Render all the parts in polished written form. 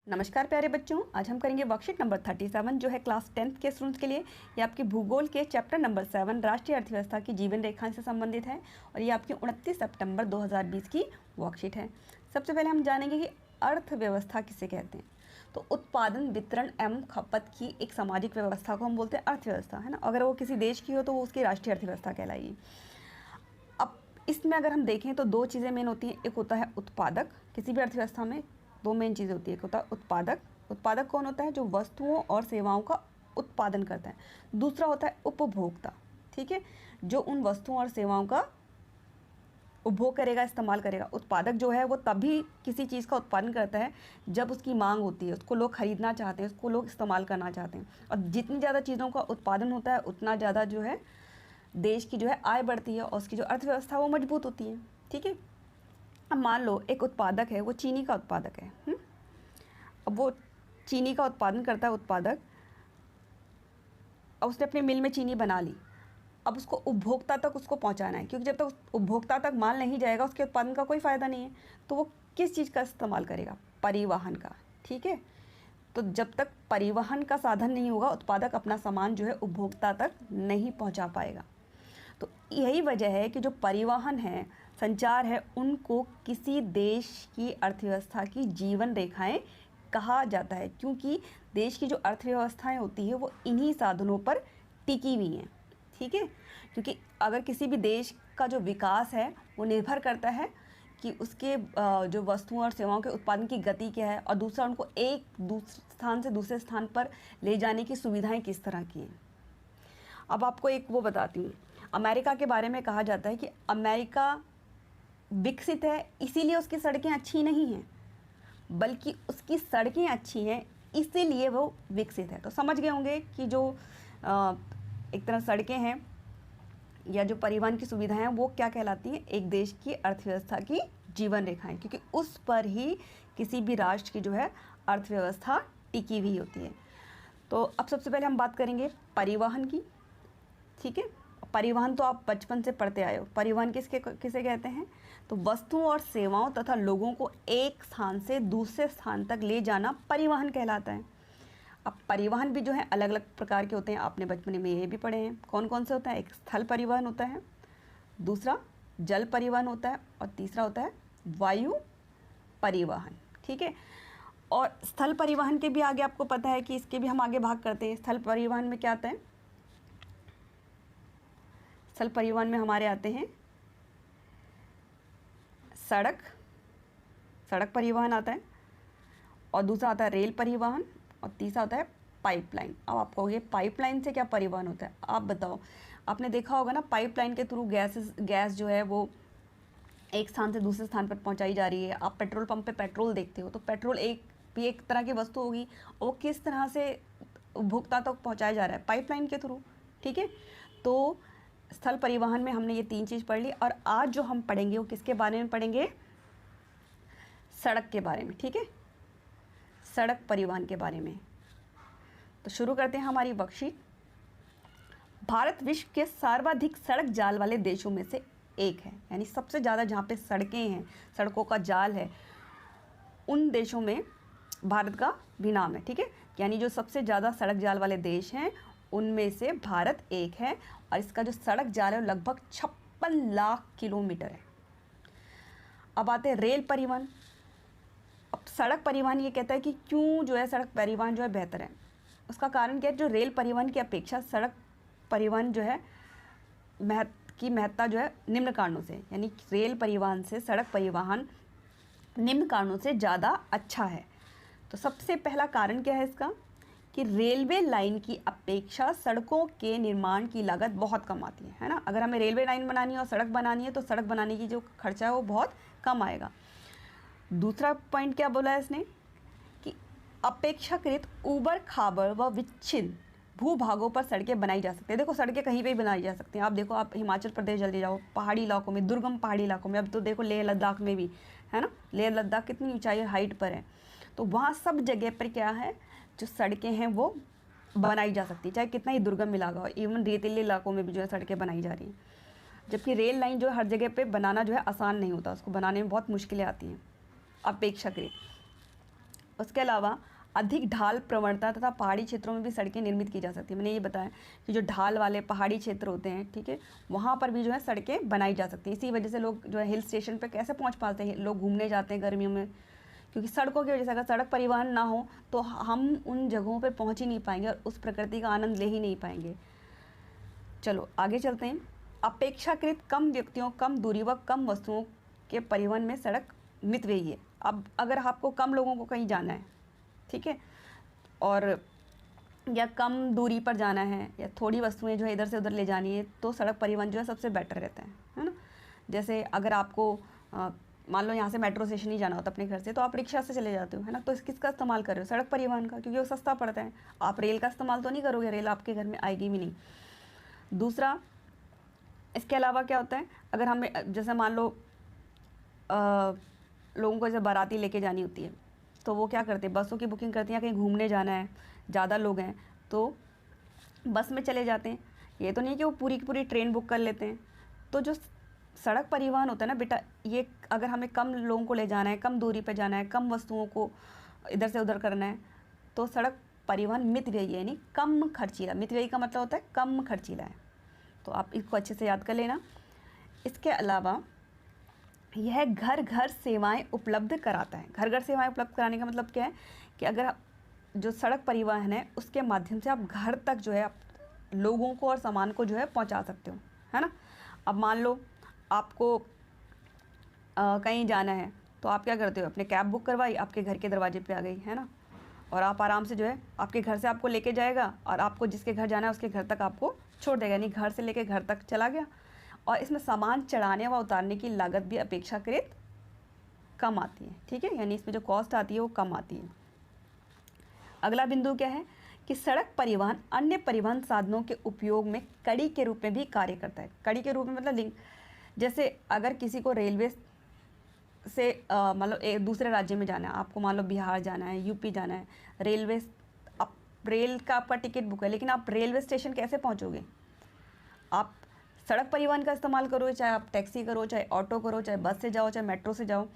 नमस्कार प्यारे बच्चों, आज हम करेंगे वर्कशीट नंबर 37 जो है क्लास 10th के स्टूडेंट्स के लिए। ये आपके भूगोल के चैप्टर नंबर 7 राष्ट्रीय अर्थव्यवस्था की जीवन रेखाएं से संबंधित है और ये आपकी 29 सितंबर 2020 की वर्कशीट है। सबसे पहले हम जानेंगे कि अर्थव्यवस्था किसे कहते हैं। तो उत्पादन, वितरण एवं खपत की एक सामाजिक व्यवस्था को हम बोलते हैं अर्थव्यवस्था, है ना। अगर वो किसी देश की हो तो वो उसकी राष्ट्रीय अर्थव्यवस्था कहलाएगी। अब इसमें अगर हम देखें तो दो चीज़ें मेन होती हैं। एक होता है उत्पादक, किसी भी अर्थव्यवस्था में दो मेन चीज़ें होती है। एक होता है उत्पादक। उत्पादक कौन होता है? जो वस्तुओं और सेवाओं का उत्पादन करता है। दूसरा होता है उपभोक्ता, ठीक है, जो उन वस्तुओं और सेवाओं का उपभोग करेगा, इस्तेमाल करेगा। उत्पादक जो है वो तभी किसी चीज़ का उत्पादन करता है जब उसकी मांग होती है, उसको लोग खरीदना चाहते हैं, उसको लोग इस्तेमाल करना चाहते हैं। और जितनी ज़्यादा चीज़ों का उत्पादन होता है उतना ज़्यादा जो है देश की जो है आय बढ़ती है और उसकी जो अर्थव्यवस्था वो मजबूत होती है, ठीक है। अब मान लो एक उत्पादक है, वो चीनी का उत्पादक है। अब वो चीनी का उत्पादन करता है उत्पादक, अब उसने अपने मिल में चीनी बना ली। अब उसको उपभोक्ता तक उसको पहुंचाना है, क्योंकि जब तक उपभोक्ता तक माल नहीं जाएगा उसके उत्पादन का कोई फ़ायदा नहीं है। तो वो किस चीज़ का इस्तेमाल करेगा? परिवहन का, ठीक है। तो जब तक परिवहन का साधन नहीं होगा उत्पादक अपना सामान जो है उपभोक्ता तक नहीं पहुँचा पाएगा। तो यही वजह है कि जो परिवहन है, संचार है, उनको किसी देश की अर्थव्यवस्था की जीवन रेखाएं कहा जाता है, क्योंकि देश की जो अर्थव्यवस्थाएं होती है वो इन्हीं साधनों पर टिकी हुई हैं, ठीक है। क्योंकि अगर किसी भी देश का जो विकास है वो निर्भर करता है कि उसके जो वस्तुओं और सेवाओं के उत्पादन की गति क्या है, और दूसरा उनको एक स्थान से दूसरे स्थान पर ले जाने की सुविधाएं किस तरह की हैं। अब आपको एक वो बताती हूँ, अमेरिका के बारे में कहा जाता है कि अमेरिका विकसित है इसीलिए उसकी सड़कें अच्छी नहीं हैं, बल्कि उसकी सड़कें अच्छी हैं इसीलिए वो विकसित है। तो समझ गए होंगे कि जो एक तरह सड़कें हैं या जो परिवहन की सुविधाएं हैं वो क्या कहलाती हैं? एक देश की अर्थव्यवस्था की जीवन रेखाएं, क्योंकि उस पर ही किसी भी राष्ट्र की जो है अर्थव्यवस्था टिकी हुई होती है। तो अब सबसे पहले हम बात करेंगे परिवहन की, ठीक है। परिवहन तो आप बचपन से पढ़ते आए हो। परिवहन किसे कहते हैं? तो वस्तुओं और सेवाओं तथा लोगों को एक स्थान से दूसरे स्थान तक ले जाना परिवहन कहलाता है। अब परिवहन भी जो है अलग अलग प्रकार के होते हैं, आपने बचपन में ये भी पढ़े हैं। कौन कौन से होता है? एक स्थल परिवहन होता है, दूसरा जल परिवहन होता है और तीसरा होता है वायु परिवहन, ठीक है। और स्थल परिवहन के भी आगे आपको पता है कि इसके भी हम आगे भाग करते हैं। स्थल परिवहन में क्या आता है? स्थल परिवहन में हमारे आते हैं सड़क परिवहन आता है, और दूसरा आता है रेल परिवहन, और तीसरा होता है पाइपलाइन। अब आप कहोगे पाइपलाइन से क्या परिवहन होता है? आप बताओ, आपने देखा होगा ना, पाइपलाइन के थ्रू गैस जो है वो एक स्थान से दूसरे स्थान पर पहुंचाई जा रही है। आप पेट्रोल पंप पे पेट्रोल देखते हो तो पेट्रोल एक तरह की वस्तु होगी, और वो किस तरह से उपभोक्ता तक पहुंचाया जा रहा है? पाइपलाइन के थ्रू, ठीक है। तो स्थल परिवहन में हमने ये तीन चीज़ पढ़ ली, और आज जो हम पढ़ेंगे वो किसके बारे में पढ़ेंगे? सड़क के बारे में, ठीक है, सड़क परिवहन के बारे में। तो शुरू करते हैं हमारी वर्कशीट। भारत विश्व के सर्वाधिक सड़क जाल वाले देशों में से एक है, यानी सबसे ज़्यादा जहाँ पे सड़कें हैं, सड़कों का जाल है, उन देशों में भारत का भी नाम है, ठीक है। यानी जो सबसे ज़्यादा सड़क जाल वाले देश हैं उनमें से भारत एक है, और इसका जो सड़क जाल है लगभग 56 लाख किलोमीटर है। अब आते हैं रेल परिवहन। अब सड़क परिवहन ये कहता है कि क्यों जो है सड़क परिवहन जो है बेहतर है। उसका कारण क्या है? जो रेल परिवहन की अपेक्षा सड़क परिवहन जो है महत्ता जो है निम्न कारणों से, यानी रेल परिवहन से सड़क परिवहन निम्न कारणों से ज़्यादा अच्छा है। तो सबसे पहला कारण क्या है इसका? कि रेलवे लाइन की अपेक्षा सड़कों के निर्माण की लागत बहुत कम आती है ना। अगर हमें रेलवे लाइन बनानी है और सड़क बनानी है तो सड़क बनाने की जो खर्चा है वो बहुत कम आएगा। दूसरा पॉइंट क्या बोला है इसने? कि अपेक्षाकृत ऊबड़ खाबड़ व विच्छिन्न भूभागों पर सड़कें बनाई जा सकती है। देखो सड़कें कहीं पे भी बनाई जा सकती हैं। आप देखो, आप हिमाचल प्रदेश जल्दी जाओ, पहाड़ी इलाकों में, दुर्गम पहाड़ी इलाकों में, अब तो देखो लेह लद्दाख में भी, है ना। लेह लद्दाख कितनी ऊंचाई हाइट पर है, तो वहाँ सब जगह पर क्या है, जो सड़कें हैं वो बनाई जा सकती है, चाहे कितना ही दुर्गम इलाका हो। इवन रेतीले इलाकों में भी जो है सड़कें बनाई जा रही हैं। जबकि रेल लाइन जो है हर जगह पे बनाना जो है आसान नहीं होता, उसको बनाने में बहुत मुश्किलें आती हैं अपेक्षाकृत। उसके अलावा अधिक ढाल प्रवणता तथा पहाड़ी क्षेत्रों में भी सड़कें निर्मित की जा सकती है। मैंने ये बताया कि जो ढाल वाले पहाड़ी क्षेत्र होते हैं, ठीक है, वहाँ पर भी जो है सड़कें बनाई जा सकती हैं। इसी वजह से लोग जो है हिल स्टेशन पे कैसे पहुँच पाते हैं, लोग घूमने जाते हैं गर्मियों में, क्योंकि सड़कों की वजह से। अगर सड़क परिवहन ना हो तो हम उन जगहों पर पहुँच ही नहीं पाएंगे और उस प्रकृति का आनंद ले ही नहीं पाएंगे। चलो आगे चलते हैं। अपेक्षाकृत कम व्यक्तियों, कम दूरी व कम वस्तुओं के परिवहन में सड़क मितव्ययी है। अब अगर आपको कम लोगों को कहीं जाना है, ठीक है, और या कम दूरी पर जाना है या थोड़ी वस्तुएं जो है इधर से उधर ले जानी है, तो सड़क परिवहन जो है सबसे बेटर रहता है ना। जैसे अगर आपको मान लो यहाँ से मेट्रो स्टेशन ही जाना होता अपने घर से, तो आप रिक्शा से चले जाते हो, है ना, तो किसका इस्तेमाल कर रहे हो? सड़क परिवहन का, क्योंकि वो सस्ता पड़ता है। आप रेल का इस्तेमाल तो नहीं करोगे, रेल आपके घर में आएगी भी नहीं। दूसरा, इसके अलावा क्या होता है, अगर हमें जैसे मान लो लोगों को जैसे बाराती लेके जानी होती है, तो वो क्या करते हैं, बसों की बुकिंग करते हैं। कहीं घूमने जाना है, ज़्यादा लोग हैं तो बस में चले जाते हैं। ये तो नहीं कि वो पूरी की पूरी ट्रेन बुक कर लेते हैं। तो जो सड़क परिवहन होता है ना बेटा, ये अगर हमें कम लोगों को ले जाना है, कम दूरी पर जाना है, कम वस्तुओं को इधर से उधर करना है, तो सड़क परिवहन मितव्ययी है, यानी कम खर्चीला। मितव्ययी का मतलब होता है कम खर्चीला है। तो आप इसको अच्छे से याद कर लेना। इसके अलावा यह घर घर सेवाएं उपलब्ध कराता है। घर घर सेवाएं उपलब्ध कराने का मतलब क्या है कि अगर जो सड़क परिवहन है उसके माध्यम से आप घर तक जो है आप लोगों को और सामान को जो है पहुंचा सकते हो, है ना। अब मान लो आपको कहीं जाना है, तो आप क्या करते हो, अपने कैब बुक करवाई, आपके घर के दरवाजे पे आ गई, है ना, और आप आराम से जो है आपके घर से आपको लेके जाएगा और आपको जिसके घर जाना है उसके घर तक आपको छोड़ देगा, यानी घर से लेके घर तक चला गया। और इसमें सामान चढ़ाने व उतारने की लागत भी अपेक्षाकृत कम आती है, ठीक है, यानी इसमें जो कॉस्ट आती है वो कम आती है। अगला बिंदु क्या है कि सड़क परिवहन अन्य परिवहन साधनों के उपयोग में कड़ी के रूप में भी कार्य करता है। कड़ी के रूप में मतलब लिंक, जैसे अगर किसी को रेलवे से मतलब एक दूसरे राज्य में जाना है, आपको मान लो बिहार जाना है, यूपी जाना है, रेलवे, आप रेल का आपका टिकट बुक है, लेकिन आप रेलवे स्टेशन कैसे पहुंचोगे? आप सड़क परिवहन का इस्तेमाल करो, चाहे आप टैक्सी करो, चाहे ऑटो करो, चाहे बस से जाओ, चाहे मेट्रो से जाओ,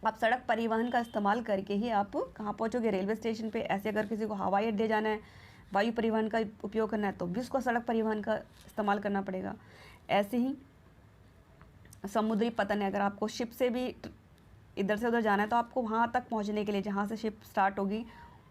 आप सड़क परिवहन का इस्तेमाल करके ही आप कहाँ पहुँचोगे? रेलवे स्टेशन पे। ऐसे अगर किसी को हवाई अड्डे जाना है, वायु परिवहन का उपयोग करना है, तो भी उसको सड़क परिवहन का इस्तेमाल करना पड़ेगा। ऐसे ही समुद्री पतन है, अगर आपको शिप से भी इधर से उधर जाना है, तो आपको वहाँ तक पहुँचने के लिए, जहाँ से शिप स्टार्ट होगी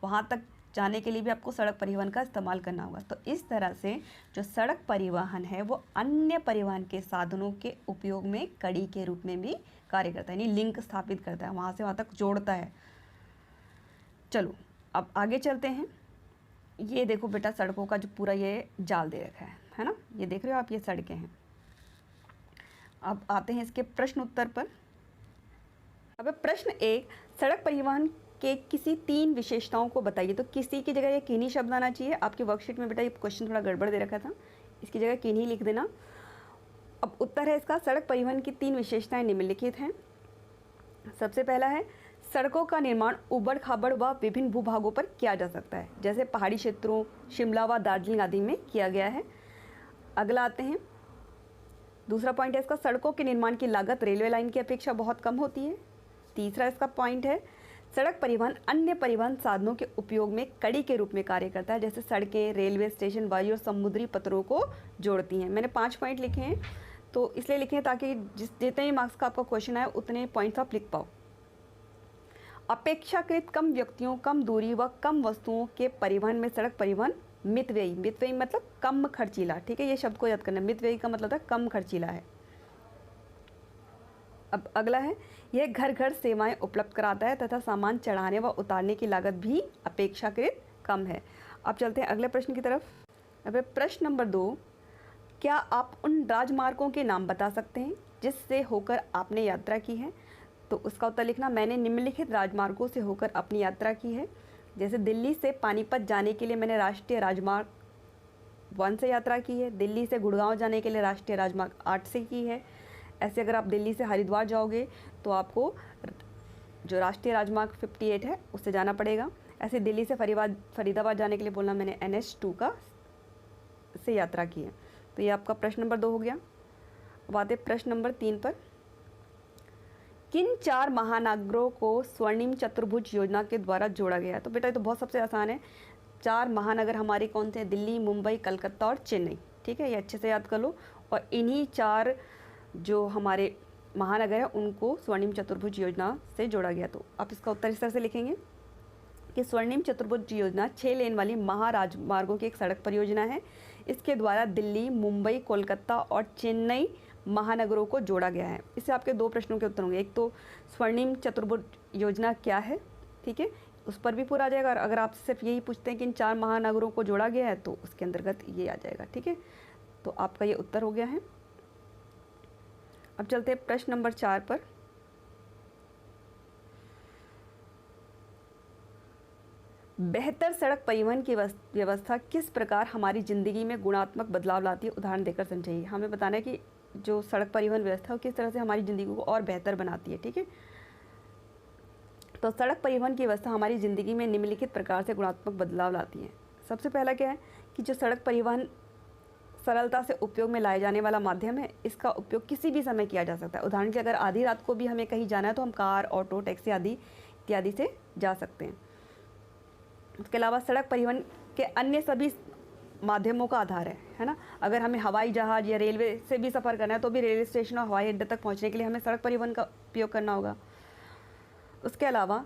वहाँ तक जाने के लिए भी आपको सड़क परिवहन का इस्तेमाल करना होगा। तो इस तरह से जो सड़क परिवहन है वो अन्य परिवहन के साधनों के उपयोग में कड़ी के रूप में भी कार्य करता है, यानी लिंक स्थापित करता है, वहाँ से वहाँ तक जोड़ता है। चलो अब आगे चलते हैं। ये देखो बेटा सड़कों का जो पूरा ये जाल दे रखा है ना, ये देख रहे हो आप, ये सड़कें हैं। अब आते हैं इसके प्रश्न उत्तर पर। अब प्रश्न 1, सड़क परिवहन के किसी 3 विशेषताओं को बताइए। तो किसी की जगह ये किन्हीं शब्द आना चाहिए। आपकी वर्कशीट में बेटा ये क्वेश्चन थोड़ा गड़बड़ दे रखा था, इसकी जगह किन्हीं लिख देना। अब उत्तर है इसका, सड़क परिवहन की 3 विशेषताएं निम्नलिखित हैं। सबसे पहला है, सड़कों का निर्माण उबड़ खाबड़ व विभिन्न भूभागों पर किया जा सकता है, जैसे पहाड़ी क्षेत्रों, शिमला व दार्जिलिंग आदि में किया गया है। अगला आते हैं, दूसरा पॉइंट है इसका, सड़कों के निर्माण की लागत रेलवे लाइन की अपेक्षा बहुत कम होती है। तीसरा इसका पॉइंट है, सड़क परिवहन अन्य परिवहन साधनों के उपयोग में कड़ी के रूप में कार्य करता है, जैसे सड़कें, रेलवे स्टेशन, वायु और समुद्री पत्रों को जोड़ती हैं। मैंने 5 पॉइंट लिखे हैं, तो इसलिए लिखे हैं ताकि जितने ही मार्क्स का आपका क्वेश्चन आए उतने पॉइंट्स आप लिख पाओ। अपेक्षाकृत कम व्यक्तियों, कम दूरी व कम वस्तुओं के परिवहन में सड़क परिवहन मितव्ययी। मितव्ययी मतलब कम खर्चीला, ठीक है, ये शब्द को याद करना। मितव्ययी का मतलब है कम खर्चीला है। अब अगला है, यह घर घर सेवाएं उपलब्ध कराता है तथा सामान चढ़ाने व उतारने की लागत भी अपेक्षाकृत कम है। अब चलते हैं अगले प्रश्न की तरफ। अब प्रश्न नंबर 2, क्या आप उन राजमार्गों के नाम बता सकते हैं जिससे होकर आपने यात्रा की है? तो उसका उत्तर लिखना, मैंने निम्नलिखित राजमार्गों से होकर अपनी यात्रा की है। जैसे दिल्ली से पानीपत जाने के लिए मैंने राष्ट्रीय राजमार्ग 1 से यात्रा की है। दिल्ली से गुड़गांव जाने के लिए राष्ट्रीय राजमार्ग 8 से की है। ऐसे अगर आप दिल्ली से हरिद्वार जाओगे तो आपको जो राष्ट्रीय राजमार्ग 58 है उससे जाना पड़ेगा। ऐसे दिल्ली से फरीदाबाद जाने के लिए बोलना, मैंने NH2 का से यात्रा की है। तो ये आपका प्रश्न नंबर 2 हो गया। अब आते प्रश्न नंबर 3 पर। किन 4 महानगरों को स्वर्णिम चतुर्भुज योजना के द्वारा जोड़ा गया है? तो बेटा ये तो बहुत सबसे आसान है। 4 महानगर हमारे कौन से हैं? दिल्ली, मुंबई, कलकत्ता और चेन्नई। ठीक है, ये अच्छे से याद कर लो। और इन्हीं 4 जो हमारे महानगर हैं उनको स्वर्णिम चतुर्भुज योजना से जोड़ा गया। तो आप इसका उत्तर इस तरह से लिखेंगे कि स्वर्णिम चतुर्भुज योजना 6 लेन वाली महाराजमार्गों की एक सड़क परियोजना है। इसके द्वारा दिल्ली, मुंबई, कोलकाता और चेन्नई महानगरों को जोड़ा गया है। इससे आपके 2 प्रश्नों के उत्तर होंगे। एक तो स्वर्णिम चतुर्भुज योजना क्या है, ठीक है, उस पर भी पूरा आ जाएगा। और अगर आपसे सिर्फ यही पूछते हैं कि इन 4 महानगरों को जोड़ा गया है तो उसके अंतर्गत ये आ जाएगा। ठीक है, तो आपका ये उत्तर हो गया है। अब चलते हैं प्रश्न नंबर 4 पर। बेहतर सड़क परिवहन की व्यवस्था किस प्रकार हमारी ज़िंदगी में गुणात्मक बदलाव लाती है? उदाहरण देकर समझाइए। हमें बताना है कि जो सड़क परिवहन व्यवस्था है वो किस तरह से हमारी ज़िंदगी को और बेहतर बनाती है। ठीक है, तो सड़क परिवहन की व्यवस्था हमारी ज़िंदगी में निम्नलिखित प्रकार से गुणात्मक बदलाव लाती है। सबसे पहला क्या है कि जो सड़क परिवहन सरलता से उपयोग में लाए जाने वाला माध्यम है, इसका उपयोग किसी भी समय किया जा सकता है। उदाहरण के अगर आधी रात को भी हमें कहीं जाना है तो हम कार, ऑटो, टैक्सी आदि इत्यादि से जा सकते हैं। उसके अलावा सड़क परिवहन के अन्य सभी माध्यमों का आधार है ना। अगर हमें हवाई जहाज़ या रेलवे से भी सफ़र करना है तो भी रेलवे स्टेशन और हवाई अड्डे तक पहुंचने के लिए हमें सड़क परिवहन का उपयोग करना होगा। उसके अलावा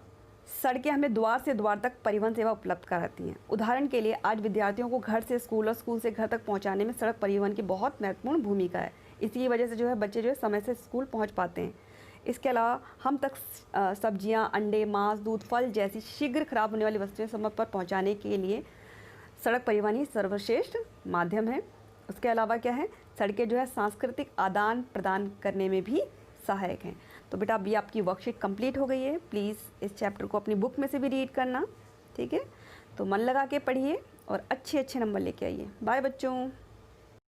सड़कें हमें द्वार से द्वार तक परिवहन सेवा उपलब्ध कराती हैं। उदाहरण के लिए आज विद्यार्थियों को घर से स्कूल और स्कूल से घर तक पहुँचाने में सड़क परिवहन की बहुत महत्वपूर्ण भूमिका है। इसी वजह से जो है बच्चे जो है समय से स्कूल पहुँच पाते हैं। इसके अलावा हम तक सब्जियां, अंडे, मांस, दूध, फल जैसी शीघ्र खराब होने वाली वस्तुएं समय पर पहुंचाने के लिए सड़क परिवहन ही सर्वश्रेष्ठ माध्यम है। उसके अलावा क्या है, सड़कें जो है सांस्कृतिक आदान प्रदान करने में भी सहायक हैं। तो बेटा अभी आपकी वर्कशीट कंप्लीट हो गई है। प्लीज़ इस चैप्टर को अपनी बुक में से भी रीड करना। ठीक है, तो मन लगा के पढ़िए और अच्छे नंबर लेके आइए। बाय बच्चों।